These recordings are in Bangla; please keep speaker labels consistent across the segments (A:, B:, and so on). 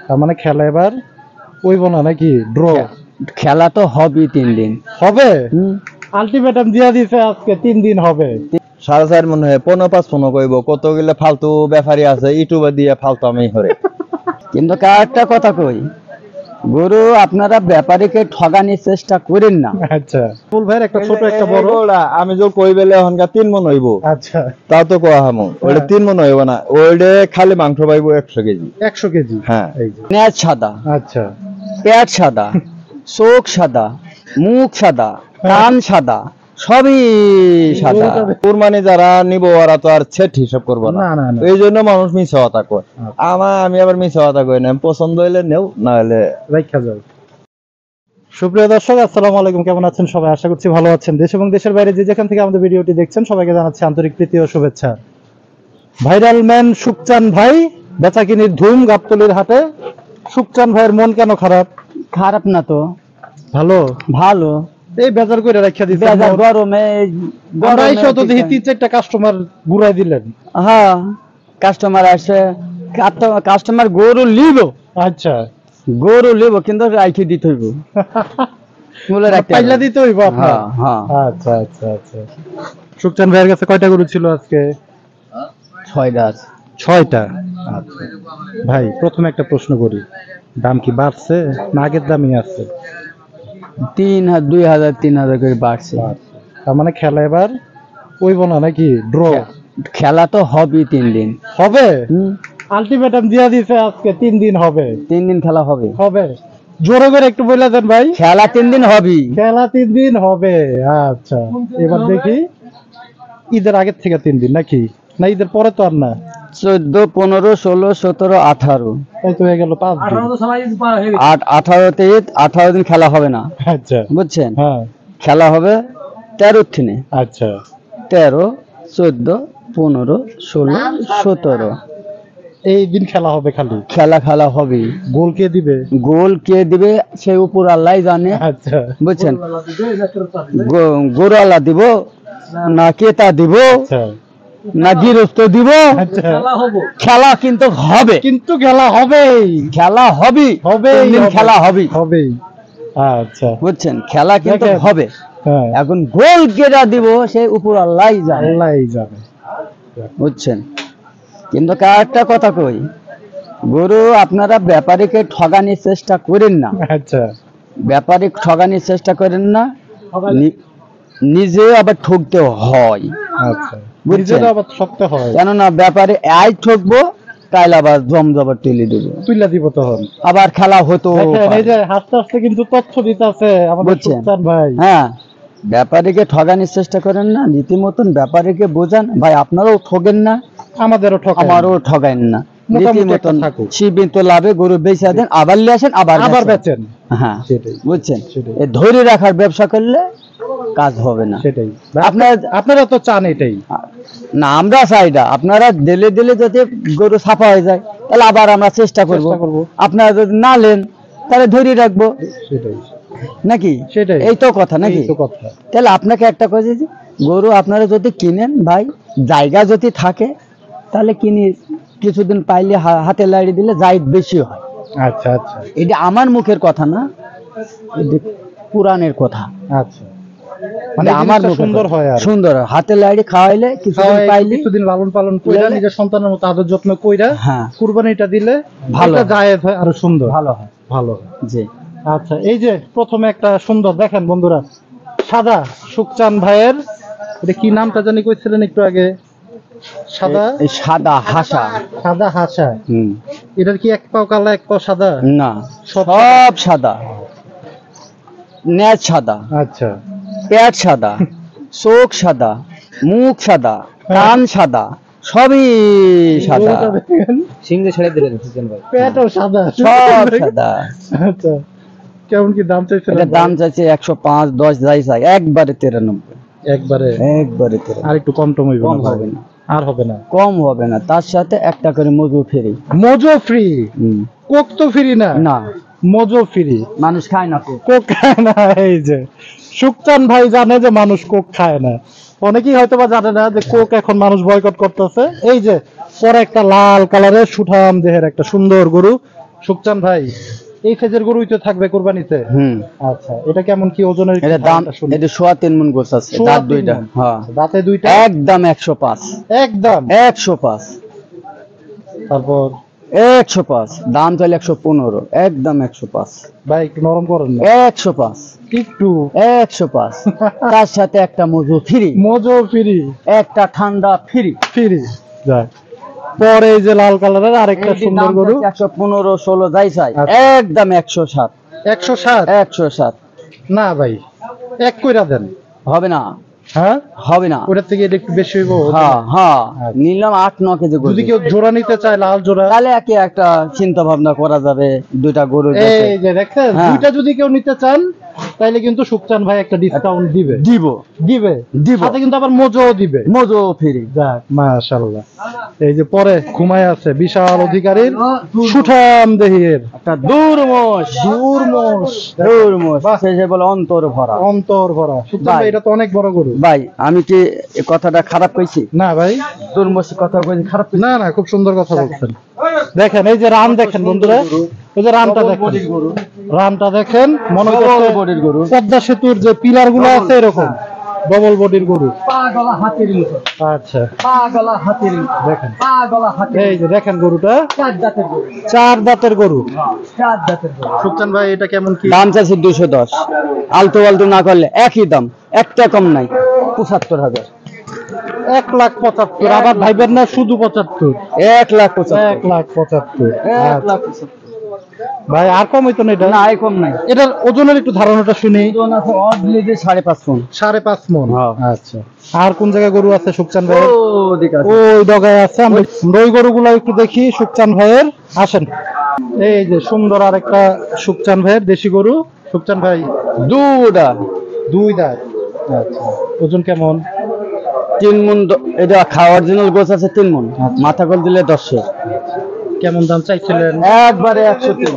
A: তার মানে খেলা এবার ওইব না নাকি? ড্র
B: খেলা তো হবে 3 দিন
A: হবে। আলটিমেটাম দিয়া দিছে আজকে 3 দিন হবে।
C: 4.5 মনে হয় 15-5 কইব কতগুলো ফালতু ব্যাপারী আছে ইউটিউবে দিয়ে ফালতু আমি করে।
B: কিন্তু একটা কথা কই, গরু আপনারা ব্যাপারীকে ঠগানোর চেষ্টা করেন না।
A: আচ্ছা ফুল ভাইয়ের একটা ছোট একটা বড়
C: আমি যে কই বেলে এখনকার 3 মন হইব।
A: আচ্ছা
C: তাও তো কোয়া হামু ওইটা 3 মন হইব না, ওইটা খালি মাংস পাইবো 100 কেজি।
A: 100 কেজি।
C: হ্যাঁ
A: এই যে
B: নেজ সাদা,
A: আচ্ছা
B: পেট সাদা, চোখ সাদা, মুখ সাদা, কান সাদা, সবই সাদা।
C: কুরবানি যারা নিব ওরা তো আর সেট হিসাব করবো না,
A: না না না
C: এই জন্য মানুষ মিছা কথা কয়। আমি আবার মিছা কথা কই না, পছন্দ হইলে নেও, না হলে
A: রাখা যাও। সুপ্রিয় দর্শক আসসালামু আলাইকুম, কেমন আছেন সবাই? আশা করছি ভালো আছেন। দেশ এবং দেশের বাইরে যে যেখান থেকে আমাদের ভিডিওটি দেখছেন সবাইকে জানাচ্ছি আন্তরিক প্রীতি ও শুভেচ্ছা। ভাইরাল ম্যান সুকচান ভাই বেচাকিনির ধুম গাবতলির হাটে। সুকচান ভাইয়ের মন কেন খারাপ?
B: খারাপ না তো,
A: ভালো
B: ভালো।
A: এই বেজার করে রাখিয়া দিতে
B: গরমে
A: তো দেখি 3-4টা কাস্টমার ঘুরাই দিলেন।
B: হ্যাঁ, কাস্টমার আসে, কাস্টমার গরু লিব।
A: আচ্ছা
B: গরু লিব কিন্তু রাখি দিতে হইব, বলে রাখতে
A: পাইলা দিতে হইব আপনার।
B: হ্যাঁ
A: আচ্ছা আচ্ছা আচ্ছা। সুকচান ভাইয়ের কাছে কয়টা গরু ছিল আজকে? 6টা। আচ্ছা ভাই প্রথমে একটা প্রশ্ন করি, দাম কি বাড়ছে না আগের দামই আছে?
B: 2,000-3,000 করে বাড়ছে।
A: তার মানে খেলা এবার ওইব না নাকি? ড্র
B: খেলা তো হবে 3 দিন
A: হবে। আলটিমেটাম দিয়া দিছে আজকে 3 দিন হবে।
B: 3 দিন খেলা হবে।
A: হবে জোরে করে একটু বলে দেন ভাই।
B: খেলা 3 দিন হবে।
A: খেলা 3 দিন হবে। আচ্ছা এবার দেখি ঈদের আগের থেকে 3 দিন নাকি, না ঈদের পরে তো আর না?
B: 14, 15, 16, 17, 18
A: তাই তো হয়ে গেল 5 দিন।
B: 18তে 18 দিন খেলা হবে না।
A: আচ্ছা
B: বুঝছেন?
A: হ্যাঁ
B: খেলা হবে 13 দিনে।
A: আচ্ছা
B: 13, 14, 15, 16, 17
A: এই দিন খেলা হবে। খালি
B: খেলা হবে।
A: গোল কে দিবে?
B: গোল কে দিবে সে উপর আল্লাহ জানে।
A: আচ্ছা
B: বুঝছেন? গরু আল্লাহ দিব না ক্রেতা দিব
A: আচ্ছা
B: না গৃহস্থ দিব।
A: আচ্ছা
B: খেলা কিন্তু হবে,
A: কিন্তু খেলা হবে।
B: খেলা হবে,
A: হবে
B: 3 দিন খেলা হবে।
A: হবে। আচ্ছা
B: বুঝছেন? খেলা কিন্তু
A: দেখেন।
B: হবে।
A: হ্যাঁ
B: এখন গোল কেটা দিব সে উপর আল্লাহ জানে।
A: আল্লাহই জানে।
B: বুঝছেন? কিন্তু একটা কথা কই, গরু আপনারা ব্যাপারীকে ঠগানোর চেষ্টা করেন না।
A: আচ্ছা
B: ব্যাপারী ঠগানোর চেষ্টা করেন না, নিজে আবার ঠকতে হয়।
A: আচ্ছা
B: বুঝছেন?
A: নিজেরও আবার শক্ত হয়।
B: কেননা ব্যাপারে আই ঠকবো, কাল আবার জমজবার তুলে দেবো,
A: তুইলা দিব তখন।
B: আবার খেলা হতো।
A: দেখেন এই যে হাসতে হাসতে কিন্তু তথ্য দিতেছে আমাদের
B: বুঝছেন?
A: সুলতান ভাই।
B: হ্যাঁ, ব্যাপারীকে ঠগানোর চেষ্টা করেন না, রীতিমতন ব্যাপারীকে বোঝান ভাই আপনারাও ঠগেন না,
A: আমাদেরও ঠকায়
B: আমারও ঠগাইন না।
A: মোটামুটি
B: রীতিমতন
A: একটা থাকুক।
B: সীমিত লাভে গরু বেচা দেন, আবার নিয়ে আসেন, আবার বেচেন।
A: বেচেন।
B: হ্যাঁ
A: সেটাই
B: বুঝছেন?
A: সেটাই।
B: এ ধরে রাখার ব্যবসা করলে কাজ হবে না।
A: সেটাই
B: আপনারা
A: তো চান এটাই।
B: না, আমরা চাই না। আপনারা দিলে যদি গরু সাফা হয়ে যায় তাহলে আবার আমরা চেষ্টা করব। আপনারা যদি না নেন তাহলে ধরে রাখবো।
A: সেটাই
B: নাকি?
A: সেটাই।
B: এই তো কথা নাকি?
A: এই তো কথা।
B: তাহলে আপনাকে একটা কথা দিই, গরু আপনারা যদি কিনেন ভাই, জায়গা যদি থাকে তাহলে কিনে কিছুদিন পাইলে হাতে লাগিয়ে দিলে জায়দ বেশি হয়।
A: আচ্ছা আচ্ছা
B: এটা আমার মুখের কথা না, এটা পুরাণের কথা।
A: আচ্ছা মানে
B: আমার
A: জিনিসটা
B: মুখের
A: সুন্দর
B: কথা।
A: হয় আর
B: সুন্দর হাতে লাগিয়ে খাওয়াইলে কিছুদিন পাইলে,
A: কিছুদিন লালন পালন কইরা নিজের সন্তানের মতো আদর যত্ন কইরা
B: হ্যাঁ
A: কুরবানিটা দিলে
B: ভালো
A: এটা জায়েজ হয়, আরো সুন্দর
B: ভালো হয়।
A: ভালো হয়।
B: জি
A: আচ্ছা এই যে প্রথমে একটা সুন্দর দেখেন বন্ধুরা, সাদা সুকচান ভাইয়ের, এটা কি নামটা জানি কইছিলেন একটু আগে? সাদা
B: এই সাদা হাসা।
A: সাদা হাসা।
B: হুম,
A: এটার কি এক পাও কালা এক পাও সাদা?
B: না,
A: সব
B: সব সাদা। নেজ সাদা,
A: আচ্ছা
B: পেট সাদা, চোখ সাদা, মুখ সাদা, কান সাদা, সবই সাদা।
A: গরুটা দেখেন,
B: সিংহে ছেড়ে দিলেন সুজন ভাই,
A: পেটও সাদা,
B: সব সাদা।
A: আচ্ছা কেমন কি দাম চাইছেন?
B: এটা দাম চাইছে 105, 10 যাই চাই, একবারে 93।
A: একবারে
B: 93।
A: আর একটু কম টম
B: কম হবে না,
A: আর হবে না,
B: কম হবে না। তার সাথে একটা করে মজু ফ্রি।
A: মজো ফ্রি? কোক তো ফ্রি না?
B: না,
A: মজো ফ্রি।
B: মানুষ খায় না কোক।
A: কোক খায় না। এই যে সুকচান ভাই জানে যে মানুষ কোক খায় না, অনেকেই হয়তো বা জানে না যে কোক এখন মানুষ বয়কট করতেছে। এই যে পরে একটা লাল কালারের সুঠাম দেহের একটা সুন্দর গরু সুকচান ভাই, এই সাইজের গরুই তো থাকবে কুরবানিতে। আচ্ছা, এটা কেমন কি ওজনের?
B: এটা দাম, এটা 3.5 মণ গোছ আছে, দাঁত দুইটা। হ্যাঁ,
A: দাঁতে দুইটা,
B: একদম 105,
A: একদম
B: 105।
A: তারপর
B: 105 দাম চাইলে 115, একদম 105
A: ভাই একটু নরম করেন না,
B: 105,
A: একটু
B: 105। তার সাথে একটা মজু ফ্রি,
A: মজো ফ্রি,
B: একটা ঠান্ডা ফ্রি।
A: ফ্রি। যাক, পরে এই যে লাল কালারের আরেকটা সুন্দর গরু,
B: 115, 16 যাই চাই, একদম 107,
A: 107।
B: 107
A: না ভাই, এক কইরা দেন।
B: হবে না,
A: হ্যাঁ
B: হবে না।
A: ওটার থেকে এটা একটু বেশি হইব।
B: হ্যাঁ হ্যাঁ, নিলাম 8-9 কেজি গরু।
A: যদি কেউ জোড়া নিতে চায়, লাল জোড়া,
B: তাহলে একে একটা চিন্তা ভাবনা করা যাবে, দুইটা গরু
A: এই যে দেখছেন,
B: হ্যাঁ।
A: দুইটা যদি কেউ নিতে চান তাইলে কিন্তু সুকচান ভাই একটা ডিসকাউন্ট দিবে,
B: দিব,
A: দিবে,
B: দিব।
A: সাথে কিন্তু আবার মজও দিবে।
B: মজু ফ্রি।
A: যাক, মাশাআল্লাহ। এই যে পরে ঘুমায় আছে বিশাল অধিকারীর সুঠাম দেহের
B: একটা দুর্মোষ,
A: দুর্মোষ,
B: দুর্মোষ, সে বলে অন্তর ভরা।
A: অন্তর ভরা। সুকচান ভাই,
B: ভাই।
A: এটা তো অনেক বড় গরু।
B: ভাই আমি কি এই কথাটা খারাপ কইছি?
A: না ভাই,
B: দুর্মোষ কথা কইছি খারাপ কইছি?
A: না না, খুব সুন্দর কথা বলছেন। দেখেন এই যে রান, দেখেন বন্ধুরা, এই যে রানটা দেখেন, রানটা দেখেন, মনে হচ্ছে
B: বডির গরু,
A: পদ্মা সেতুর যে পিলার গুলো আছে এরকম ডবল বডির গরু।
B: পা গলা হাতির মতো,
A: আচ্ছা,
B: পা গলা হাতির মতো,
A: দেখেন,
B: পা গলা হাতির।
A: এই যে দেখেন গরুটা,
B: 4 দাঁতের গরু,
A: 4 দাঁতের গরু।
B: 4 দাঁতের গরু।
A: সুকচান ভাই, এটা কেমন কি
B: দাম চাইছি 210, আলতু আলতু না করলে একই দাম, একটা কম নাই, 75,000।
A: 1,75,000? আবার ভাইবেন না শুধু 75?
B: 1,75,000,
A: 1,75,000।
B: 1,75,000।
A: ভাই আর কম হইতো না এটা?
B: না, এই কম নাই।
A: এটার ওজনের একটু ধারণাটা শুনি।
B: ওজন আছে অডলিতে 5.5 মণ।
A: 5.5 মণ।
B: হ্যাঁ।
A: আচ্ছা, আর কোন জায়গায় গরু আছে সুকচান ভাই?
B: ও দিক আছে।
A: ওই ডগায় আছে। আমরা ওই গরুগুলো একটু দেখি সুকচান ভাইয়ের। আসেন, এই যে সুন্দর আরেকটা সুকচান ভাইয়ের দেশি গরু। সুকচান ভাই,
B: দুটা
A: 2 দাঁত। আচ্ছা, ওজন কেমন?
B: 3 মণ। এটা খাওয়ার জন্য গোছ আছে 3 মণ, মাথা কল দিলে 10।
A: কেমন দাম চাইছিলেন?
B: একবারে 103,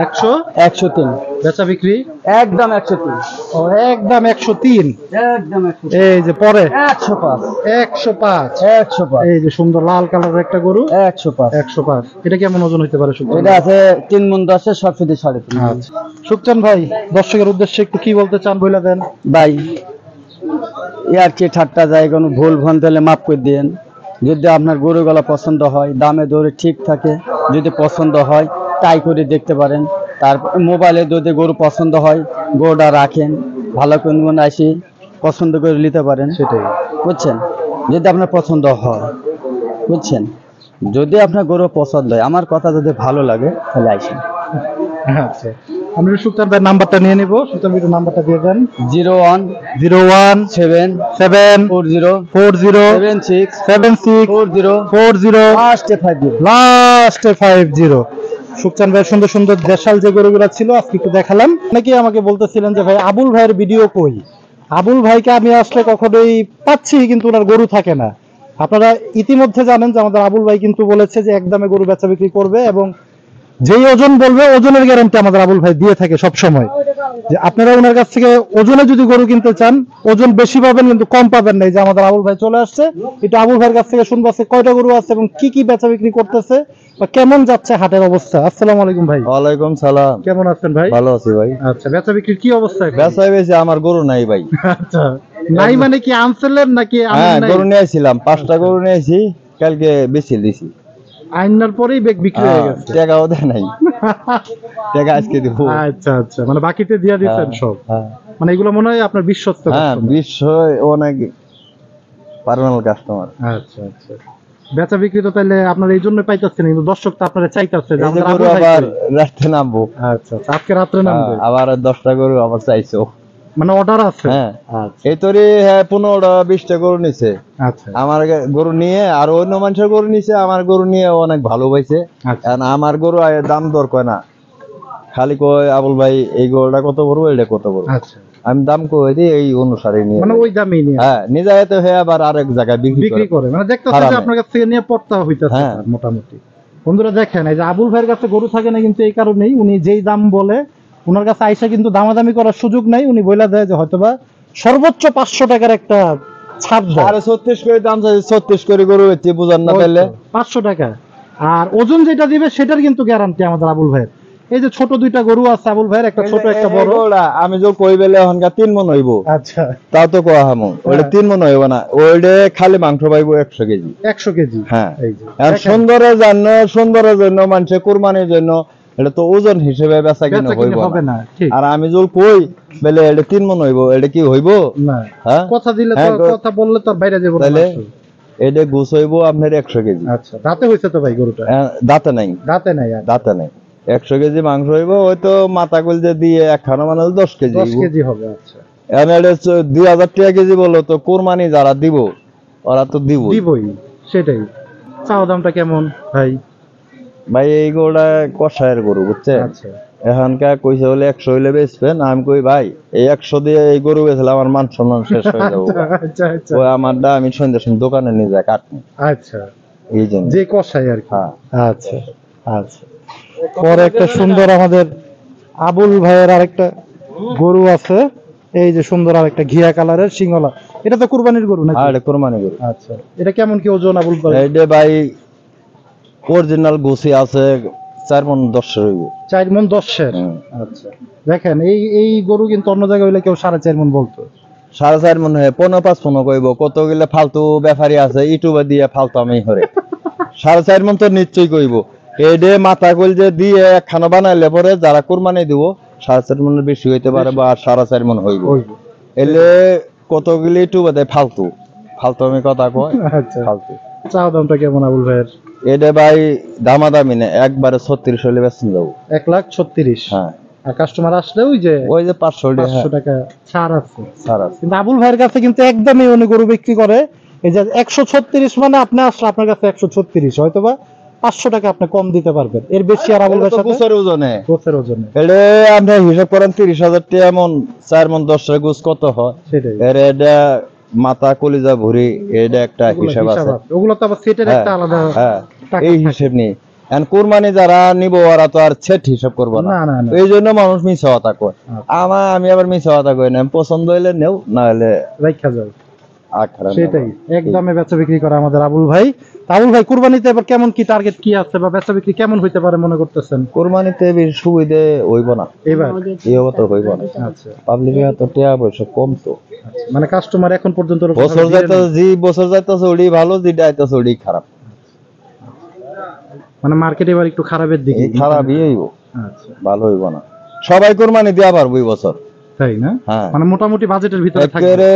A: 100?
B: 103,
A: বেচা বিক্রি
B: একদম 103,
A: ও একদম 103।
B: একদম 103।
A: এই যে পরে
B: 105,
A: 105।
B: 105,
A: এই যে সুন্দর লাল কালারের একটা গরু,
B: 105।
A: 105। এটা কেমন ওজন হতে পারে সুকচান
B: এটা
A: ভাই?
B: আছে 3 মণ 10, সব ফিতে 3.5।
A: আচ্ছা, সুকচান ভাই, দর্শকের উদ্দেশ্যে একটু কি বলতে চান বলে দেন।
B: ভাই ইয়ার কি ঠাট্টা যায়, কোনো ভুল ভ্রান্তি হলে মাফ করে দিন। যদি আপনার গরুগুলা পছন্দ হয়, দামে দরে ঠিক থাকে, যদি পছন্দ হয় তাই করে দেখতে পারেন। তারপর মোবাইলে যদি গরু পছন্দ হয়, গরুটা রাখেন, ভালো কোন আসি পছন্দ করে নিতে পারেন।
A: সেটাই,
B: বুঝছেন? যদি আপনার পছন্দ হয়, বুঝছেন, যদি আপনার গরু পছন্দ হয়, আমার কথা যদি ভালো লাগে তাহলে আসেন।
A: আচ্ছা, আমরা সুকচান ভাই নাম্বারটা নিয়ে নিব। সুকচান ভাই নাম্বারটা দিয়ে দেন।
B: 0117407640
A: লাস্টে 50। সুকচান ভাই সুন্দর সুন্দর দেশাল যে গরুগুলো ছিল আজকে একটু দেখালাম। অনেকে আমাকে বলতেছিলেন যে ভাই আবুল ভাইয়ের ভিডিও কই? আবুল ভাইকে আমি আসলে কখনোই পাচ্ছি, কিন্তু ওনার গরু থাকে না। আপনারা ইতিমধ্যে জানেন যে আমাদের আবুল ভাই কিন্তু বলেছে যে একদমে গরু বেচা বিক্রি করবে, এবং যেই ওজন বলবে ওজনের গ্যারান্টি আমাদের আবুল ভাই দিয়ে থাকে সব সময়। যে আপনারা ওনার কাছ থেকে ওজনে যদি গরু কিনতে চান, ওজন বেশি পাবেন কিন্তু কম পাবেন না। এই যে আমাদের আবুল ভাই চলে আসছে, এটা আবুল ভাইয়ের কাছ থেকে শুনবো আজকে কয়টা গরু আছে এবং কি কি বেচা বিক্রি করতেছে বা কেমন যাচ্ছে হাটের অবস্থা। আসসালামু আলাইকুম ভাই।
C: ওয়ালাইকুম সালাম।
A: কেমন আছেন ভাই?
C: ভালো আছি ভাই।
A: আচ্ছা, বেচা বিক্রির কি অবস্থা এখন?
C: বেচাই বেশি আমার গরু নাই ভাই।
A: আচ্ছা, নাই মানে কি আনছিলেন নাকি
C: হ্যাঁ,
A: আনেন নাই?
C: গরু নিয়েছিলাম, 5টা গরু নিয়েছি, কালকে বেশি দিছি।
A: আইনার পরেই বেগ বিক্রি হয়ে গেছে।
C: টাকাও দেয় নাই, টাকা আজকে দিব।
A: আচ্ছা আচ্ছা, মানে বাকিতে দিয়ে দিতেন সব।
C: হ্যাঁ
A: মানে এগুলো মনে হয় আপনার বিশ্বস্ত
C: হ্যাঁ,
A: customer।
C: বিশ্ব অনেক পার্সোনাল কাস্টমার।
A: আচ্ছা আচ্ছা, বেচা বিক্রি তো তাহলে আপনার এই জন্য পাইতেছেন, কিন্তু দর্শক তো আপনারা চাইতেছে যে
C: এই যে
A: আমাদের
C: গরু
A: আবুল ভাই
C: আবার
A: কই?
C: রাতে নামবো।
A: আচ্ছা আচ্ছা, আজকে রাত্রে নামবে?
C: আবার 10টা গরু আবার চাইছো।
A: মানে অর্ডার আছে?
C: হ্যাঁ,
A: আচ্ছা
C: এই তোরে 15টা 20টা গরু নিছে।
A: আচ্ছা
C: আমার গরু নিয়ে আর অন্য মানুষের গরু নিছে, আমার গরু নিয়ে অনেক ভালো পাইছে।
A: আচ্ছা।
C: কারণ আমার গরু দাম দর কয় না, খালি কয় আবুল ভাই এই গরুটা কত বড়, এটা কত বড়।
A: আচ্ছা,
C: আমি দাম কই দিই এই অনুসারে নিয়ে।
A: মানে ওই দামই নিয়ে
C: হ্যাঁ, নিজে তো হয়ে আবার আরেক জায়গায় বিক্রি
A: বিক্রি
C: করে।
A: করে, মানে দেখতেছে
C: হারামে।
A: যে আপনার কাছ থেকে নিয়ে পড়তা হইতাছে
C: হ্যাঁ।
A: তার মোটামুটি। বন্ধুরা দেখেন, এই যে আবুল ভাইয়ের কাছে গরু থাকে না কিন্তু এই কারণেই, উনি যেই দাম বলে ওনার কাছে আইসা কিন্তু দামাদামি করার সুযোগ নাই। উনি বইলা দেয় যে হয়তোবা সর্বোচ্চ 500 টাকার একটা ছাড় দেয়।
C: আরে 36 করে দাম চাই, 36 করে গরু হচ্ছে, বুঝান না তাহলে।
A: 500 টাকা আর ওজন যেটা দিবে সেটার কিন্তু গ্যারান্টি আমাদের আবুল ভাইয়ের। এই যে ছোট দুইটা গরু আছে আবুল ভাইয়ের, একটা ছোট একটা বড়।
C: আমি যে কই বেলে এখনকার 3 মন হইব,
A: আচ্ছা
C: তাও তো কোয়া হামু ওইটা 3 মন হইব না, ওইটা খালি মাংস পাইবো 100 কেজি।
A: 100 কেজি।
C: হ্যাঁ,
A: এই যে
C: আর সুন্দরের জন্য মানুষের কুরবানির জন্য এটা তো ওজন হিসেবে বেচা কিনা হইব
A: হবে
C: না।
A: না, ঠিক।
C: আর আমি যদি কই বেলে এটা 3 মন হইব, এটা কি হইব?
A: না,
C: হ্যাঁ,
A: কথা দিলে তো,
C: হ্যাঁ,
A: কথা বললে তো আর বাইরে যাবো না।
C: তাহলে এটা গুছ হইব আপনার 100 কেজি।
A: আচ্ছা, দাঁতে হইছে তো ভাই গরুটা?
C: দাঁতে নাই,
A: দাঁতে নাই আর।
C: দাঁতে নাই। 100 কেজি মাংস হইব, হয়তো মাথা কলজে দিয়ে একখানা মানে 10 কেজি
A: 10 কেজি হবে। আচ্ছা,
C: এখন এটা 2000 টাকা কেজি বলো তো, কোরবানি যারা দিব ওরা তো
A: দিবই, সেটাই। চাওয়া দামটা কেমন ভাই?
C: ভাই এই গরুটা কষায়ের গরু, বুঝছে?
A: আচ্ছা,
C: এখানকার কইছে বলে 100 হইলে বেচবেন। আমি কই ভাই এই 100 দিয়ে এই গরু বেচলে আমার মান সম্মান শেষ হয়ে যাবো।
A: আচ্ছা আচ্ছা
C: ওই আমারটা আমি সন্ধ্যে সময় দোকানে নিয়ে যাই কাটনি,
A: আচ্ছা,
C: এই জন্য।
A: যে কষাই আর কি।
C: হ্যাঁ।
A: আচ্ছা আচ্ছা। পরে একটা সুন্দর আমাদের আবুল ভাইয়ের আরেকটা গরু আছে, এই যে সুন্দর আরেকটা ঘিয়া কালারের সিংহলা। এটা তো কুরবানির গরু নাকি?
C: আর এটা কোরবানি গরু।
A: আচ্ছা, এটা কেমন কি ওজন আবুল ভাই?
C: এইটা ভাই অরিজিনাল গুছি আছে 4 মণ 10 হইব।
A: 4 মণ 10-এর। আচ্ছা, দেখেন এই এই গরু কিন্তু অন্য জায়গায় হইলে কেউ 4.5 মণ বলতো।
C: 4.5 মণ হয়, 15-5 মণ কইব। কতগুলো ফালতু ব্যাপারী আছে ইউটিউবে দিয়ে ফালতু আমি হরে 4.5 মণ তো নিশ্চয়ই কইব। এইডে মাথা কল যে দিয়ে একখানা বানাইলে পরে যারা কুরবানি দিব 4.5 মণের বেশি হইতে পারে বা 4.5 মণ হইব। এলে কতগুলো ইউটিউবে দেয় ফালতু ফালতু আমি কথা কয়।
A: আচ্ছা,
C: ফালতু।
A: চাও দামটা কেমন আবুল ভাইয়ের?
C: এটা ভাই দামাদামি না, একবারে 36 হইলে বেচন যাবো।
A: 1,36,000।
C: হ্যাঁ,
A: আর কাস্টমার আসলে ওই যে
C: ওই যে 500
A: টাকা ছাড় আছে।
C: ছাড় আছে।
A: কিন্তু আবুল ভাইয়ের কাছে কিন্তু একদমই উনি গরু বিক্রি করে এই যে 136, মানে আপনি আসলে আপনার কাছে 136, হয়তো বা 500 টাকা আপনি কম দিতে পারবেন, এর বেশি আর আবুল ভাইয়ের সাথে
C: গোছের ওজনে
A: গোছের ওজনে।
C: এটা আপনি হিসাব করেন 30,000 টাকা মন, 4 মণ 10 এর গোছ কত হয়?
A: সেটাই,
C: এর এটা মাথা কলিজা ভরি, এটা একটা হিসাব আছে।
A: ওগুলো তো আবার সেটের একটা আলাদা
C: হ্যাঁ,
A: টাকা
C: এই
A: থাকে।
C: হিসাব নেই। এখন কুরবানি যারা নিব ওরা তো আর সেট হিসাব করবো না,
A: না না না,
C: এই জন্য মানুষ মিছা কথা কয়।
A: আচ্ছা।
C: আমি আবার মিছা কথা কই না, পছন্দ হইলে নেও, না হলে
A: রাখা যায়।
C: আখড়া।
A: সেটাই, একদমে বেচা বিক্রি করে আমাদের আবুল ভাই। আবুল ভাই কুরবানিতে এবার কেমন কি টার্গেট কি আছে, বা বেচা বিক্রি কেমন হইতে পারে মনে করতেছেন?
C: কুরবানিতে বেশি সুবিধে হইব না
A: এবার
C: এই তো হইব না।
A: আচ্ছা,
C: পাবলিকের তো টাকা পয়সা কম তো।
A: মানে কাস্টমার এখন পর্যন্ত
C: বছর যাইতেছে, যে বছর যাইতেছে ওডি ভালো, যেটা আইতেছে ওডি খারাপ।
A: মানে মার্কেট এবার একটু খারাপের দিকে।
C: খারাপই হইব,
A: আচ্ছা,
C: ভালো হইব না। সবাই কুরবানি দেয়া পারবো এই বছর।
A: তাই না?
C: হ্যাঁ,
A: মানে মোটামুটি বাজেটের ভিতরে থাকবে।
C: একেবারে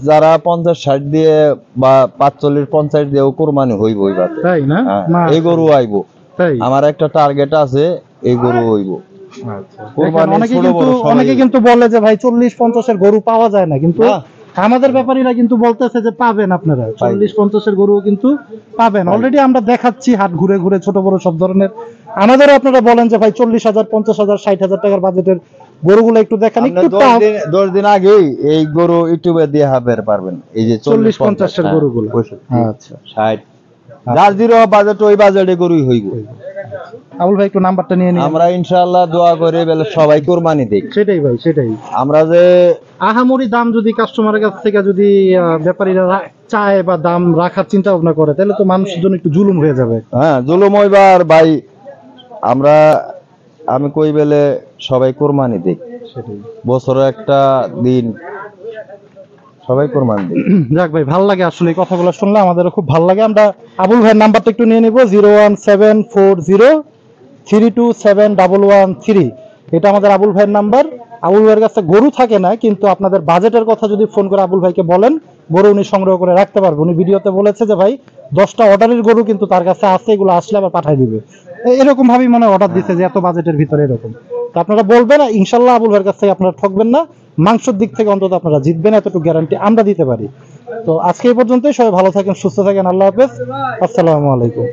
C: যারা 50-60 দিয়ে বা 45-50 দিয়েও কুরবানি হইব এইবার।
A: তাই না?
C: এই গরু আইব,
A: তাই
C: আমার একটা টার্গেট আছে, এই গরু হইব।
A: আচ্ছা,
C: কুরবানি
A: অনেকে
C: ছোট
A: কিন্তু
C: বড় সবাই
A: অনেকে কিন্তু বলে যে ভাই 40-50 এর গরু পাওয়া যায় না, কিন্তু
C: না।
A: আমাদের ব্যাপারীরা কিন্তু বলতেছে যে পাবেন, আপনারা 40-50 এর গরু কিন্তু পাবেন। অলরেডি আমরা দেখাচ্ছি হাট ঘুরে ঘুরে ছোট বড় সব ধরনের। আমাদেরও আপনারা বলেন যে ভাই 40,000, 50,000, 60,000 টাকার বাজেটের গরুগুলো একটু দেখান, একটু
C: 10 দিন আগেই এই গরু ইউটিউবে দিয়ে হাবের পারবেন। এই যে
A: 40-50 এর গরুগুলো।
C: 65,
A: আচ্ছা,
C: 60 যার জিরো বাজেট, ওই বাজেটে গরুই হইব।
A: আবুল ভাই একটু নাম্বারটা নিয়ে নিন।
C: আমরা ইনশাআল্লাহ দোয়া করে বেলে সবাই কুরবানি দেই।
A: সেটাই ভাই, সেটাই।
C: আমরা যে
A: আহামরি দাম যদি কাস্টমারের কাছ থেকে যদি ব্যাপারীরা চায় বা দাম রাখার চিন্তা ভাবনা করে, তাহলে তো মানুষের জন্য একটু জুলুম হয়ে যাবে।
C: হ্যাঁ, জুলুম হইবার ভাই। আমি কই বেলে সবাই কুরবানি দেই,
A: সেটাই,
C: বছরে একটা দিন সবাই কুরবানি দেই।
A: যাক ভাই, ভালো লাগে আসলে এই কথাগুলো শুনলে, আমাদেরও খুব ভালো লাগে। আমরা আবুল ভাইয়ের নাম্বারটা একটু নিয়ে নিব, 01740327113। এটা আমাদের আবুল ভাইয়ের নাম্বার। আবুল ভাইয়ের কাছে গরু থাকে না, কিন্তু আপনাদের বাজেটের কথা যদি ফোন করে আবুল ভাইকে বলেন, গরু উনি সংগ্রহ করে রাখতে পারবে। উনি ভিডিওতে বলেছে যে ভাই 10টা অর্ডারের গরু কিন্তু তার কাছে আছে, এগুলো আসলে আবার পাঠাই দিবে। এরকম ভাবেই মনে অর্ডার দিচ্ছে যে এত বাজেটের ভিতরে এরকম। তো আপনারা বলবেন, ইনশাল্লাহ আবুল ভাইয়ের কাছ থেকে আপনারা ঠকবেন না, মাংসের দিক থেকে অন্তত আপনারা জিতবেন, এতটুকু গ্যারান্টি আমরা দিতে পারি। তো আজকে এই পর্যন্তই, সবাই ভালো থাকেন, সুস্থ থাকেন, আল্লাহ হাফেজ, আসসালামু আলাইকুম।